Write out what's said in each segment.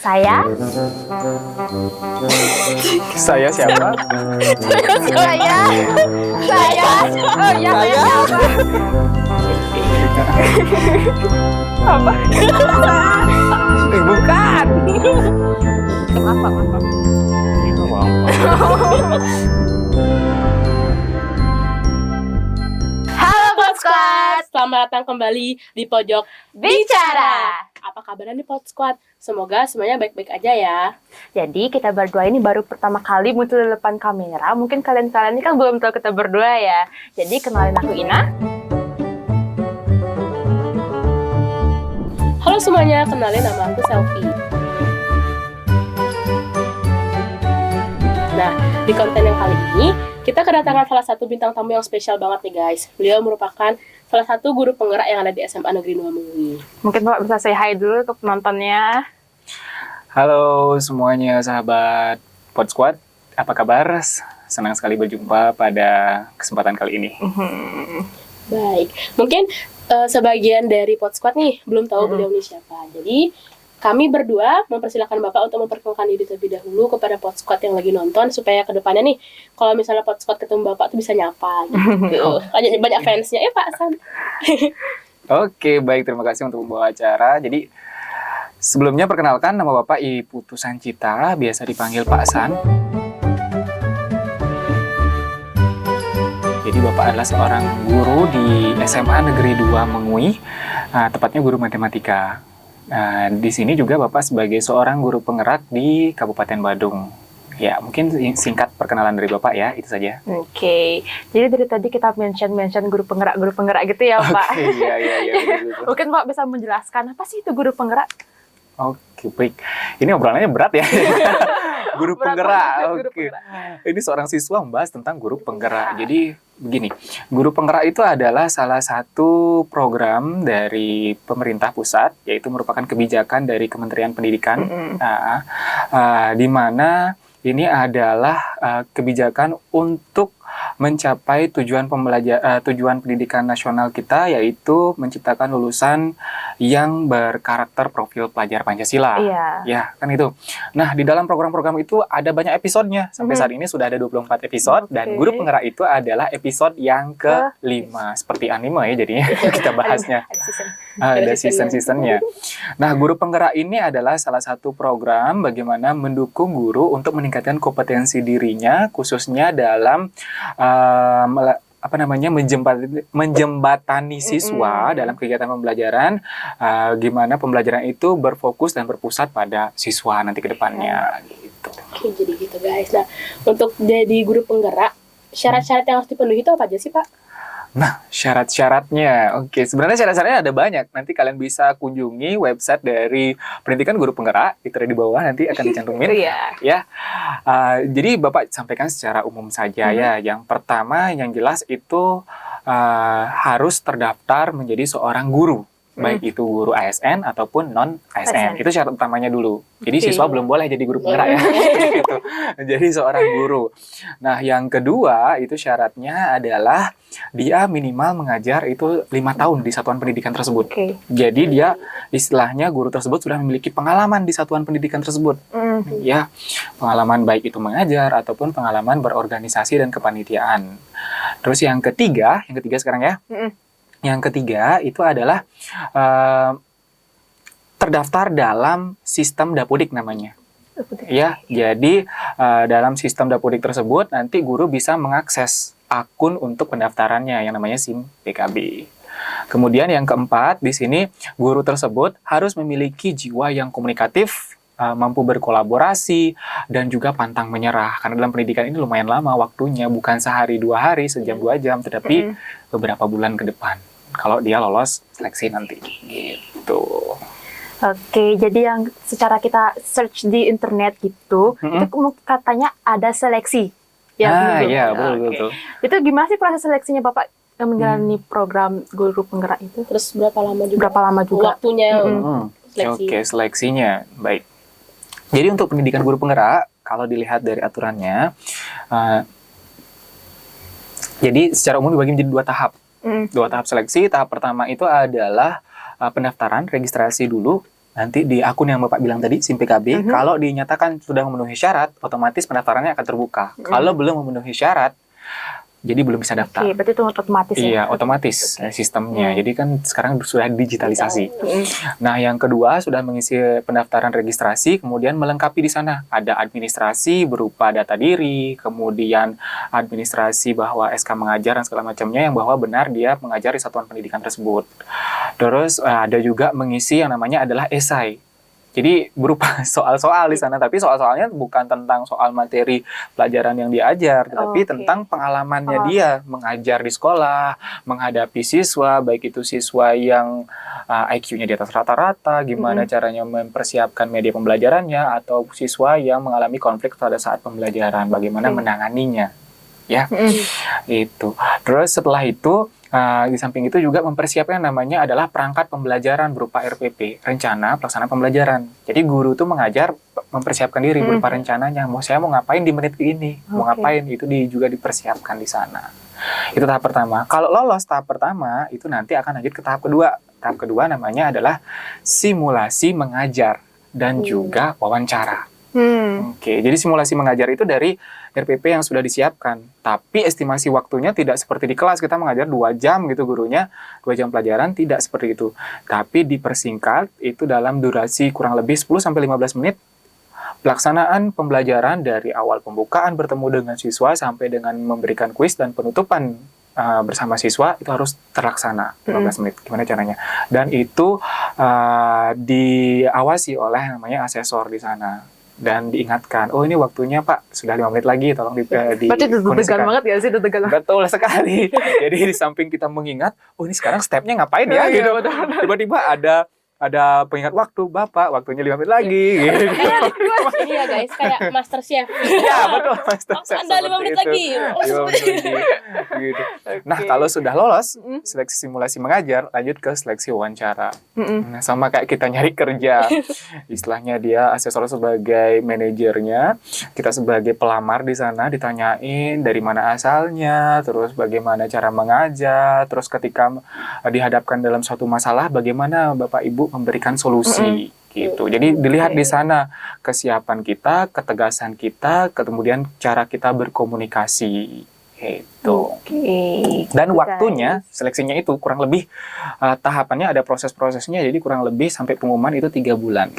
Saya Saya siapa? saya oh ya saya siapa? Bukan. Apa? Halo Podsquad, Selamat datang kembali di Pojok bicara. Apa kabarnya nih Podsquad? Semoga semuanya baik-baik aja ya. Jadi kita berdua ini baru pertama kali muncul di depan kamera. Mungkin kalian ini kan belum tahu kita berdua ya. Jadi kenalin aku Ina. Halo semuanya, kenalin nama aku Selfie. Nah, di konten yang kali ini kita kedatangan salah satu bintang tamu yang spesial banget nih guys. Beliau merupakan salah satu guru penggerak yang ada di SMA Negeri 2 Mengui. Mungkin Bapak bisa say hi dulu ke penontonnya. Halo semuanya sahabat Podsquad, apa kabar? Senang sekali berjumpa pada kesempatan kali ini. Baik, mungkin sebagian dari Podsquad nih belum tahu beliau ini siapa. Jadi kami berdua mempersilahkan Bapak untuk memperkenalkan diri terlebih dahulu kepada Podsquad yang lagi nonton supaya kedepannya nih kalau misalnya Podsquad ketemu Bapak tuh bisa nyapa gitu. Banyak fansnya ya Pak San. Oke, baik, terima kasih untuk membawa acara. Jadi sebelumnya perkenalkan, nama Bapak I Putu Sancita, biasa dipanggil Pak San. Jadi Bapak adalah seorang guru di SMA Negeri 2 Mengui, tepatnya guru matematika. Di sini juga Bapak sebagai seorang guru penggerak di Kabupaten Badung. Ya, mungkin singkat perkenalan dari Bapak ya, itu saja. Oke. Jadi dari tadi kita mention guru penggerak gitu ya Pak. Oke, iya. Betul. Mungkin Pak bisa menjelaskan apa sih itu guru penggerak? Oke, baik. Ini obrolannya berat ya. Guru Berat penggerak. banget, guru Oke. penggerak. Ini seorang siswa membahas tentang guru penggerak. Jadi begini, guru penggerak itu adalah salah satu program dari pemerintah pusat, yaitu merupakan kebijakan dari Kementerian Pendidikan, di mana ini adalah kebijakan untuk mencapai tujuan pendidikan nasional kita, yaitu menciptakan lulusan yang berkarakter profil pelajar Pancasila. Iya. Ya, kan itu. Nah, di dalam program-program itu ada banyak episodenya. Sampai saat ini sudah ada 24 episode, dan Oke. guru penggerak itu adalah episode yang ke-5. Seperti anime ya jadinya kita bahasnya. Ada season. Ada season-seasonnya. Nah, guru penggerak ini adalah salah satu program bagaimana mendukung guru untuk meningkatkan kompetensi dirinya, khususnya dalam menjembatani siswa dalam kegiatan pembelajaran, gimana pembelajaran itu berfokus dan berpusat pada siswa nanti ke depannya gitu. Oke, jadi gitu guys. Nah, untuk jadi guru penggerak, syarat-syarat yang harus dipenuhi itu apa aja sih Pak? Nah, syarat-syaratnya. Oke, sebenarnya syarat-syaratnya ada banyak. Nanti kalian bisa kunjungi website dari Pendidikan Guru Penggerak, itu ada di bawah, nanti akan dicantumin. Iya. Ya, jadi Bapak sampaikan secara umum saja ya. Yang pertama, yang jelas itu harus terdaftar menjadi seorang guru. Baik itu guru ASN ataupun non-ASN. Itu syarat utamanya dulu. Jadi Oke. siswa belum boleh jadi guru penggerak ya. Gitu. Jadi seorang guru. Nah, yang kedua itu syaratnya adalah dia minimal mengajar itu 5 tahun di satuan pendidikan tersebut. Oke. Jadi dia istilahnya guru tersebut sudah memiliki pengalaman di satuan pendidikan tersebut. Ya, pengalaman baik itu mengajar ataupun pengalaman berorganisasi dan kepanitiaan. Terus yang ketiga sekarang ya. Yang ketiga itu adalah terdaftar dalam sistem Dapodik namanya. Ya, jadi dalam sistem Dapodik tersebut nanti guru bisa mengakses akun untuk pendaftarannya yang namanya SIM PKB. Kemudian yang keempat di sini guru tersebut harus memiliki jiwa yang komunikatif, mampu berkolaborasi dan juga pantang menyerah. Karena dalam pendidikan ini lumayan lama waktunya, bukan sehari 2 hari, sejam 2 jam, tetapi beberapa bulan ke depan. Kalau dia lolos seleksi nanti, gitu. Oke, jadi yang secara kita search di internet gitu, itu katanya ada seleksi. Ya, Iya, betul. betul. Itu gimana sih proses seleksinya Bapak yang menjalani program guru penggerak itu? Terus berapa lama juga? Berapa lama juga? Waktunya seleksi. Oke, seleksinya. Baik. Jadi untuk pendidikan guru penggerak, kalau dilihat dari aturannya, jadi secara umum dibagi menjadi 2 tahap. 2 tahap seleksi. Tahap pertama itu adalah pendaftaran, registrasi dulu. nanti di akun yang Bapak bilang tadi, SIM PKB, kalau dinyatakan sudah memenuhi syarat, otomatis pendaftarannya akan terbuka. Kalau belum memenuhi syarat, jadi belum bisa daftar. Oke, berarti itu otomatis ya? Iya, otomatis sistemnya. Jadi kan sekarang sudah digitalisasi. Nah, yang kedua sudah mengisi pendaftaran registrasi, kemudian melengkapi di sana. Ada administrasi berupa data diri, kemudian administrasi bahwa SK mengajar dan segala macamnya yang bahwa benar dia mengajar di satuan pendidikan tersebut. Terus ada juga mengisi yang namanya adalah esai. Jadi berupa soal-soal di sana, tapi soal-soalnya bukan tentang soal materi pelajaran yang diajar, tetapi tentang pengalamannya dia mengajar di sekolah, menghadapi siswa, baik itu siswa yang IQ-nya di atas rata-rata, gimana caranya mempersiapkan media pembelajarannya, atau siswa yang mengalami konflik pada saat pembelajaran, bagaimana menanganinya, ya, itu. Terus setelah itu, di samping itu juga mempersiapkan namanya adalah perangkat pembelajaran berupa RPP, rencana pelaksanaan pembelajaran. Jadi guru tuh mengajar, mempersiapkan diri berupa rencananya. Saya mau ngapain di menit ini, mau ngapain, itu juga dipersiapkan di sana. Itu tahap pertama. Kalau lolos tahap pertama, itu nanti akan lanjut ke tahap kedua. Tahap kedua namanya adalah simulasi mengajar dan juga wawancara. Oke, jadi simulasi mengajar itu dari RPP yang sudah disiapkan. Tapi estimasi waktunya tidak seperti di kelas, kita mengajar 2 jam gitu gurunya, 2 jam pelajaran, tidak seperti itu. Tapi dipersingkat, itu dalam durasi kurang lebih 10-15 menit. Pelaksanaan pembelajaran dari awal pembukaan bertemu dengan siswa sampai dengan memberikan kuis dan penutupan bersama siswa itu harus terlaksana 15 menit. Gimana caranya? Dan itu diawasi oleh namanya asesor di sana. Dan diingatkan, oh ini waktunya Pak, sudah 5 menit lagi, tolong Berarti deg-degan banget ya sih, deg-degan. Betul sekali. Jadi di samping kita mengingat, oh ini sekarang stepnya ngapain ya, gitu. Tiba-tiba ada pengingat waktu, Bapak, waktunya 5 menit lagi. Gitu. Iya guys, kayak master chef. Ya betul, master chef. Anda 5 menit lagi. Gitu. Nah, kalau sudah lolos seleksi simulasi mengajar, lanjut ke seleksi wawancara. Nah, sama kayak kita nyari kerja. Istilahnya dia asesor sebagai manajernya, kita sebagai pelamar di sana ditanyain dari mana asalnya, terus bagaimana cara mengajar, terus ketika dihadapkan dalam suatu masalah, bagaimana Bapak Ibu memberikan solusi. Gitu. Jadi dilihat di sana kesiapan kita, ketegasan kita, kemudian cara kita berkomunikasi. Gitu. Dan waktunya, seleksinya itu kurang lebih tahapannya ada proses-prosesnya, jadi kurang lebih sampai pengumuman itu 3 bulan.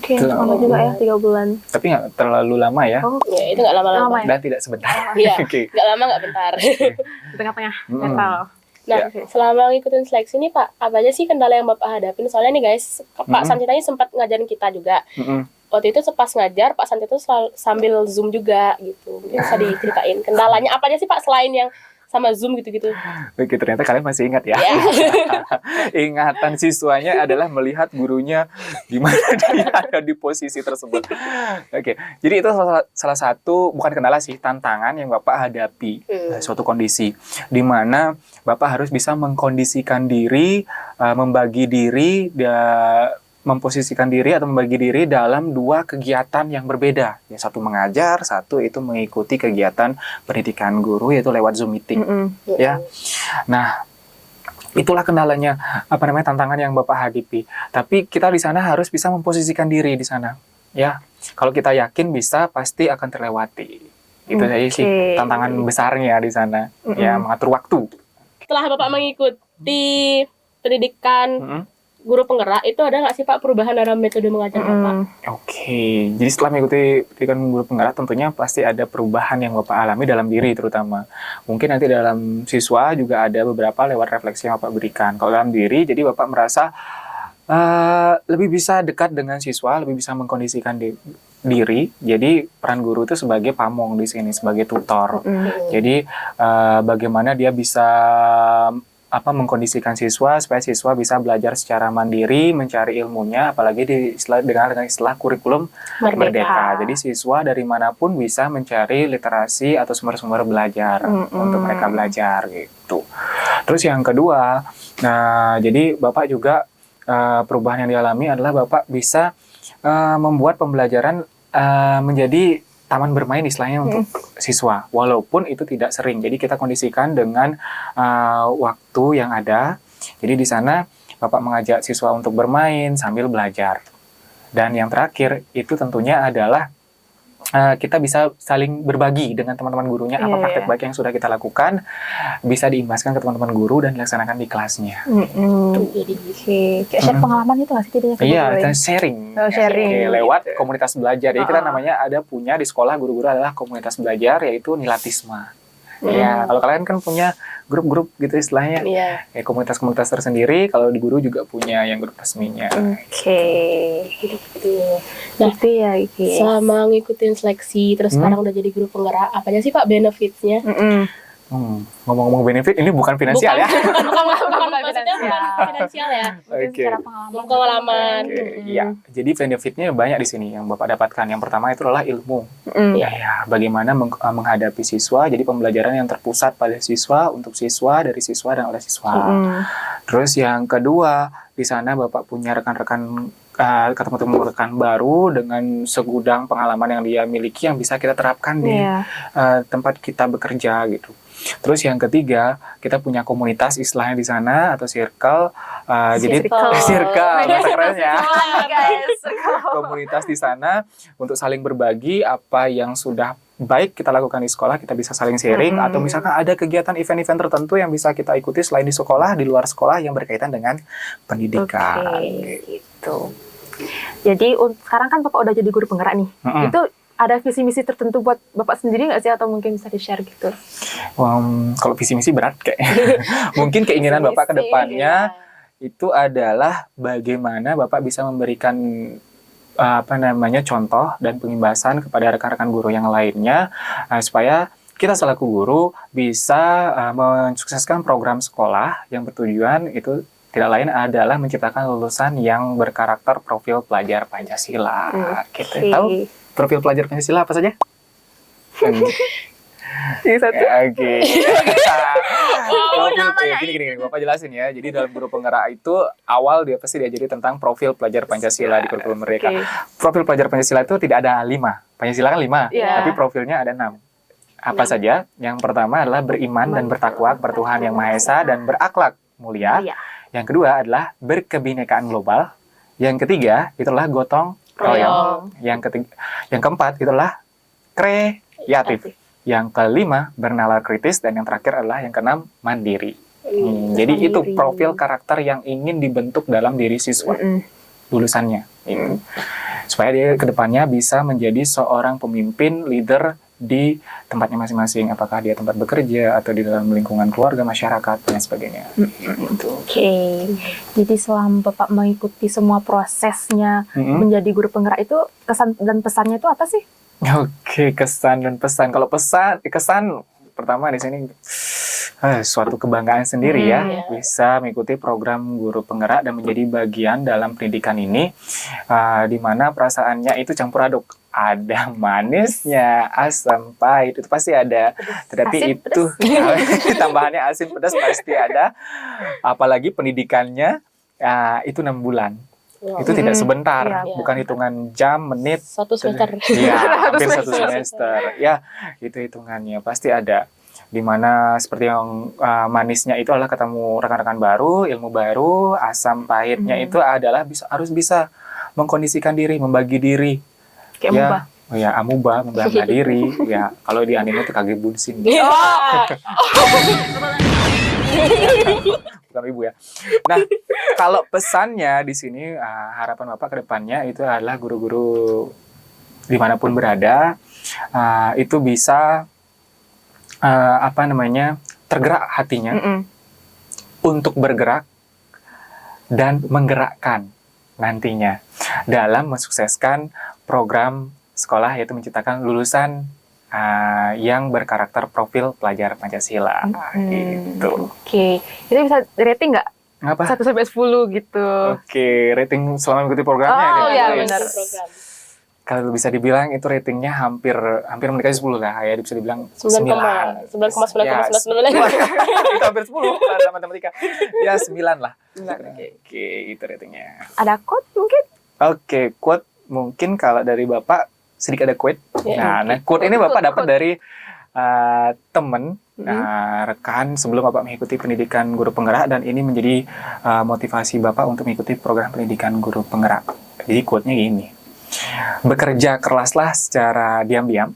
Lama juga ya, 3 bulan. Tapi nggak terlalu lama ya. Ya, itu nggak lama-lama. Dan tidak sebentar. Iya, nggak lama nggak bentar. Di tengah-tengah, netral. Nah, selama ngikutin seleksi ini Pak, apa aja sih kendala yang Bapak hadapin? Soalnya nih guys, Pak Santi sempat ngajarin kita juga. Waktu itu pas ngajar, Pak Santi sambil Zoom juga gitu. Mungkin bisa diceritain kendalanya apa aja sih Pak selain yang sama Zoom gitu-gitu. Oke, ternyata kalian masih ingat ya. Ingatan siswanya adalah melihat gurunya di mana dia ada di posisi tersebut. Oke, jadi itu salah satu, bukan kendala sih, tantangan yang Bapak hadapi. Suatu kondisi di mana Bapak harus bisa mengkondisikan diri, membagi diri, memposisikan diri atau membagi diri dalam 2 kegiatan yang berbeda. Ya, satu mengajar, satu itu mengikuti kegiatan pendidikan guru, yaitu lewat Zoom meeting. Ya, nah itulah kendalanya, tantangan yang Bapak hadapi. Tapi kita di sana harus bisa memposisikan diri di sana. Ya, kalau kita yakin bisa, pasti akan terlewati. Itu aja sih tantangan besarnya di sana. Ya, mengatur waktu. Setelah Bapak mengikuti pendidikan guru penggerak, itu ada nggak sih Pak perubahan dalam metode mengajar Bapak? Oke, jadi setelah mengikuti pendidikan guru penggerak, tentunya pasti ada perubahan yang Bapak alami dalam diri terutama. Mungkin nanti dalam siswa juga ada beberapa lewat refleksi yang Bapak berikan. Kalau dalam diri, jadi Bapak merasa lebih bisa dekat dengan siswa, lebih bisa mengkondisikan diri. Jadi peran guru itu sebagai pamong di sini, sebagai tutor. Jadi bagaimana dia bisa mengkondisikan siswa supaya siswa bisa belajar secara mandiri, mencari ilmunya, apalagi dengan istilah kurikulum merdeka. Jadi siswa dari manapun bisa mencari literasi atau sumber-sumber belajar untuk mereka belajar gitu. Terus yang kedua, jadi Bapak juga perubahan yang dialami adalah Bapak bisa membuat pembelajaran menjadi taman bermain istilahnya untuk siswa, walaupun itu tidak sering. Jadi kita kondisikan dengan waktu yang ada. Jadi di sana Bapak mengajak siswa untuk bermain sambil belajar. Dan yang terakhir itu tentunya adalah kita bisa saling berbagi dengan teman-teman gurunya apa praktek baik yang sudah kita lakukan, bisa diimbaskan ke teman-teman guru dan dilaksanakan di kelasnya. Oke, kayak share pengalaman itu nggak sih jadinya? Iya, kita sharing. Sharing. Oke, lewat komunitas belajar. Jadi kita namanya ada punya di sekolah guru-guru adalah komunitas belajar, yaitu Nilatisma. Ya, kalau kalian kan punya grup-grup gitu istilahnya. Iya. Ya, komunitas-komunitas tersendiri, kalau di guru juga punya yang grup resminya. Oke. Gitu. Nah, Itu ya, guys. selama ngikutin seleksi terus sekarang udah jadi guru penggerak, apa aja sih Pak benefitsnya? Ngomong-ngomong benefit, ini bukan finansial ya. Bukan, maksudnya bukan finansial ya. Mungkin Oke. secara pengalaman. Pengalaman. Iya, jadi benefitnya banyak di sini yang Bapak dapatkan. Yang pertama itu adalah ilmu. Ya, bagaimana menghadapi siswa, jadi pembelajaran yang terpusat pada siswa, untuk siswa, dari siswa, dan oleh siswa. Terus yang kedua, di sana Bapak punya rekan-rekan, ketemu rekan baru dengan segudang pengalaman yang dia miliki yang bisa kita terapkan di tempat kita bekerja gitu. Terus yang ketiga, kita punya komunitas istilahnya di sana atau circle. Jadi circle bahasa keren ya. Komunitas di sana untuk saling berbagi apa yang sudah baik kita lakukan di sekolah, kita bisa saling sharing, atau misalkan ada kegiatan event-event tertentu yang bisa kita ikuti selain di sekolah, di luar sekolah yang berkaitan dengan pendidikan. Gitu. Jadi sekarang kan Bapak udah jadi guru penggerak nih. Itu ada visi misi tertentu buat Bapak sendiri nggak sih, atau mungkin bisa di-share gitu? Kalau visi misi berat kayak. Mungkin keinginan Bapak ke depannya itu adalah bagaimana Bapak bisa memberikan contoh dan pengimbasan kepada rekan-rekan guru yang lainnya, supaya kita selaku guru bisa mensukseskan program sekolah yang bertujuan itu tidak lain adalah menciptakan lulusan yang berkarakter profil pelajar Pancasila. Kita tahu profil pelajar Pancasila apa saja? Yang satu. Oke. Gini, Bapak jelasin ya. Jadi dalam guru penggerak itu awal dia pasti diajari tentang profil pelajar Pancasila di kurikulum mereka. Profil pelajar Pancasila itu tidak ada 5. Pancasila kan 5, tapi profilnya ada 6. Apa saja? Yang pertama adalah beriman dan bertakwa kepada Tuhan Yang Maha Esa dan berakhlak mulia. Yang kedua adalah berkebinekaan global. Yang ketiga itulah gotong royong. Yang keempat itulah kreatif. Yang kelima bernalar kritis, dan yang terakhir adalah yang keenam mandiri. Jadi itu profil karakter yang ingin dibentuk dalam diri siswa lulusannya. Supaya dia kedepannya bisa menjadi seorang pemimpin, leader di tempatnya masing-masing, apakah dia tempat bekerja atau di dalam lingkungan keluarga, masyarakat, dan sebagainya. Oke. Jadi selama Bapak mengikuti semua prosesnya menjadi guru penggerak itu, kesan dan pesannya itu apa sih? Oke, kesan dan pesan. Kalau kesan pertama di sini suatu kebanggaan sendiri ya, bisa mengikuti program guru penggerak dan menjadi bagian dalam pendidikan ini, di mana perasaannya itu campur aduk. Ada manisnya, asam, pahit, itu pasti ada. Tetapi itu tambahannya asin, pedas pasti ada. Apalagi pendidikannya itu 6 bulan. Itu tidak sebentar, bukan hitungan jam, menit. 1 semester. Iya, hampir 1 semester. Ya, itu hitungannya pasti ada. Dimana seperti yang manisnya itu adalah ketemu rekan-rekan baru, ilmu baru. Asam pahitnya itu adalah harus bisa mengkondisikan diri, membagi diri. Kayak amuba, membangga diri. Ya, kalau di anime itu kage bunsin. Bukan ibu ya. Nah, kalau pesannya di sini, harapan Bapak ke depannya itu adalah guru-guru dimanapun berada, itu bisa tergerak hatinya untuk bergerak dan menggerakkan nantinya dalam mensukseskan program sekolah, yaitu menciptakan lulusan yang berkarakter profil pelajar Pancasila. Gitu. Oke. Itu bisa rating nggak? Apa? 1-10 gitu. Oke, rating selama mengikuti programnya. Oh iya, guys. benar. Kalau bisa dibilang itu ratingnya hampir mendekati 10 lah ya, bisa dibilang 9. 9,9,9. Itu hampir 10 pada matematika. Ya 9 lah. Oke, itu ratingnya. Ada quote mungkin? Oke, quote mungkin kalau dari Bapak sedikit ada quote. Nah, quote ini Bapak dapat dari teman, rekan sebelum Bapak mengikuti pendidikan guru penggerak, dan ini menjadi motivasi Bapak untuk mengikuti program pendidikan guru penggerak. Jadi quote-nya gini, bekerja keraslah secara diam-diam,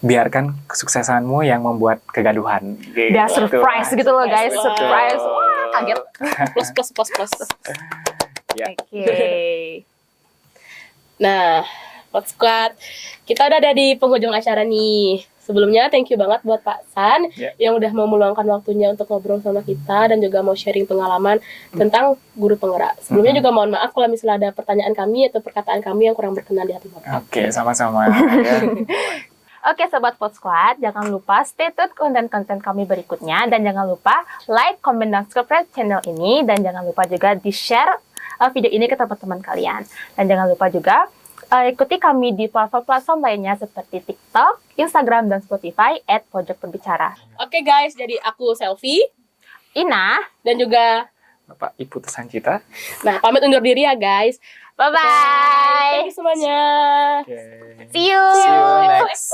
biarkan kesuksesanmu yang membuat kegaduhan. Udah surprise gitu loh guys, Wow. surprise. Wah, kaget. Plus. Ya. Oke. Nah, Pod Squad, kita udah ada di penghujung acara nih. Sebelumnya thank you banget buat Pak San yang udah mau meluangkan waktunya untuk ngobrol sama kita dan juga mau sharing pengalaman tentang guru penggerak. Sebelumnya juga mohon maaf kalau misalnya ada pertanyaan kami atau perkataan kami yang kurang berkenan di hati Bapak. Oke, sama-sama. Ya. Oke Sobat Pod Squad, jangan lupa stay tune konten-konten kami berikutnya, dan jangan lupa like, comment, dan subscribe channel ini, dan jangan lupa juga di-share video ini ke teman-teman kalian. Dan jangan lupa juga ikuti kami di platform-platform lainnya seperti TikTok, Instagram, dan Spotify @pojokberbicara. Oke guys, jadi aku Selfie Ina, dan juga Bapak Ibu Tesancita. nah pamit undur diri ya guys. bye-bye. Thank you semuanya. Oke. See you. See you next.